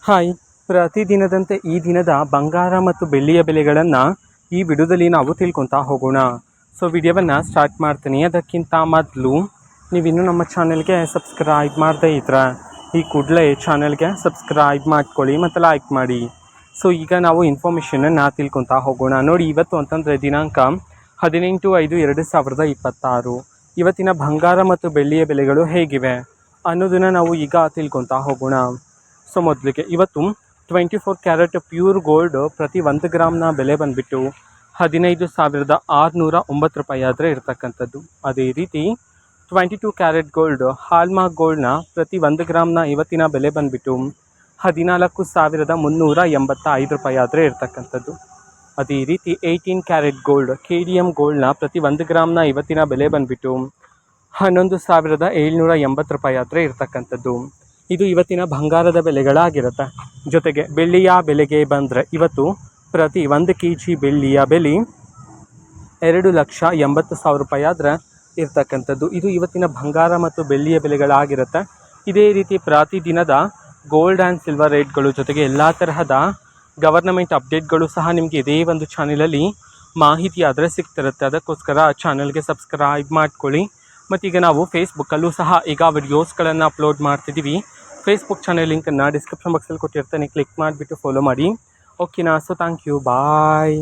Hi, ಪ್ರತಿದಿನದಂತೆ ಈ ದಿನದ ಬಂಗಾರ ಮತ್ತು ಬೆಳ್ಳಿಯ ಬೆಲೆಗಳನ್ನು ಈ ವಿಡಿಯೋದಲ್ಲಿ ನಾವು ತಿಳ್ಕೊತಾ ಹೋಗೋಣ. ಸೊ ವಿಡಿಯೋವನ್ನು ಸ್ಟಾರ್ಟ್ ಮಾಡ್ತೀನಿ. ಅದಕ್ಕಿಂತ ಮೊದಲು ನೀವಿನ್ನೂ ನಮ್ಮ ಚಾನೆಲ್ಗೆ ಸಬ್ಸ್ಕ್ರೈಬ್ ಮಾಡದೇ ಇದ್ರೆ ಈ ಕೂಡಲೇ ಚಾನೆಲ್ಗೆ ಸಬ್ಸ್ಕ್ರೈಬ್ ಮಾಡ್ಕೊಳ್ಳಿ ಮತ್ತು ಲೈಕ್ ಮಾಡಿ. ಸೊ ಈಗ ನಾವು ಇನ್ಫಾರ್ಮೇಷನನ್ನು ತಿಳ್ಕೊತಾ ಹೋಗೋಣ. ನೋಡಿ, ಇವತ್ತು ಅಂತಂದರೆ ದಿನಾಂಕ 18/5/2026. ಇವತ್ತಿನ ಬಂಗಾರ ಮತ್ತು ಬೆಳ್ಳಿಯ ಬೆಲೆಗಳು ಹೇಗಿವೆ ಅನ್ನೋದನ್ನು ನಾವು ಈಗ ತಿಳ್ಕೊತಾ ಹೋಗೋಣ. ಸೊ ಮೊದಲಿಗೆ ಇವತ್ತು 24 ಕ್ಯಾರೆಟ್ ಪ್ಯೂರ್ ಗೋಲ್ಡ್ ಪ್ರತಿ 1 ಗ್ರಾಮ್ನ ಬೆಲೆ ಬಂದುಬಿಟ್ಟು 15,609 ರೂಪಾಯಿ ಆದರೆ ಇರ್ತಕ್ಕಂಥದ್ದು. ಅದೇ ರೀತಿ 22 ಕ್ಯಾರೆಟ್ ಗೋಲ್ಡ್ ಹಾಲ್ಮಾರ್ಕ್ ಗೋಲ್ಡ್ನ ಪ್ರತಿ 1 ಗ್ರಾಮ್ನ ಇವತ್ತಿನ ಬೆಲೆ ಬಂದುಬಿಟ್ಟು 14,385 ರೂಪಾಯಿ ಆದರೆ ಇರ್ತಕ್ಕಂಥದ್ದು. ಅದೇ ರೀತಿ 18 ಕ್ಯಾರೆಟ್ ಗೋಲ್ಡ್ KDM ಗೋಲ್ಡ್ನ ಪ್ರತಿ 1 ಗ್ರಾಮ್ನ ಇವತ್ತಿನ ಬೆಲೆ ಬಂದುಬಿಟ್ಟು 11,780 ರೂಪಾಯಿ ಆದರೆ ಇರ್ತಕ್ಕಂಥದ್ದು. ಇದು ಇವತ್ತಿನ ಬಂಗಾರದ ಬೆಲೆಗಳಾಗಿರುತ್ತೆ. ಜೊತೆಗೆ ಬೆಳ್ಳಿಯ ಬೆಲೆಗೆ ಬಂದರೆ ಇವತ್ತು ಪ್ರತಿ 1 kg ಬೆಳ್ಳಿಯ ಬೆಲೆ 2,80,000 ರೂಪಾಯಿ ಆದರೆ ಇರ್ತಕ್ಕಂಥದ್ದು. ಇದು ಇವತ್ತಿನ ಬಂಗಾರ ಮತ್ತು ಬೆಳ್ಳಿಯ ಬೆಲೆಗಳಾಗಿರುತ್ತೆ. ಇದೇ ರೀತಿ ಪ್ರತಿದಿನದ ಗೋಲ್ಡ್ ಆ್ಯಂಡ್ ಸಿಲ್ವರ್ ರೇಟ್ಗಳು ಜೊತೆಗೆ ಎಲ್ಲ ತರಹದ ಗವರ್ನಮೆಂಟ್ ಅಪ್ಡೇಟ್ಗಳು ಸಹ ನಿಮಗೆ ಇದೇ ಒಂದು ಚಾನಲಲ್ಲಿ ಮಾಹಿತಿ ಆದರೆ ಸಿಗ್ತಿರುತ್ತೆ. ಅದಕ್ಕೋಸ್ಕರ ಚಾನಲ್ಗೆ ಸಬ್ಸ್ಕ್ರೈಬ್ ಮಾಡ್ಕೊಳ್ಳಿ. ಮತ್ತೀಗ ನಾವು ಫೇಸ್ಬುಕ್ಕಲ್ಲೂ ಸಹ ಈಗ ವಿಡಿಯೋಸ್ಗಳನ್ನು ಅಪ್ಲೋಡ್ ಮಾಡ್ತಿದ್ದೀವಿ. ಫೇಸ್ಬುಕ್ ಚಾನಲ್ ಲಿಂಕನ್ನು ಡಿಸ್ಕ್ರಿಪ್ಷನ್ ಬಾಕ್ಸಲ್ಲಿ ಕೊಟ್ಟಿರ್ತೇನೆ. ಕ್ಲಿಕ್ ಮಾಡಿಬಿಟ್ಟು ಫಾಲೋ ಮಾಡಿ. ಓಕೆನಾ? So thank you, bye.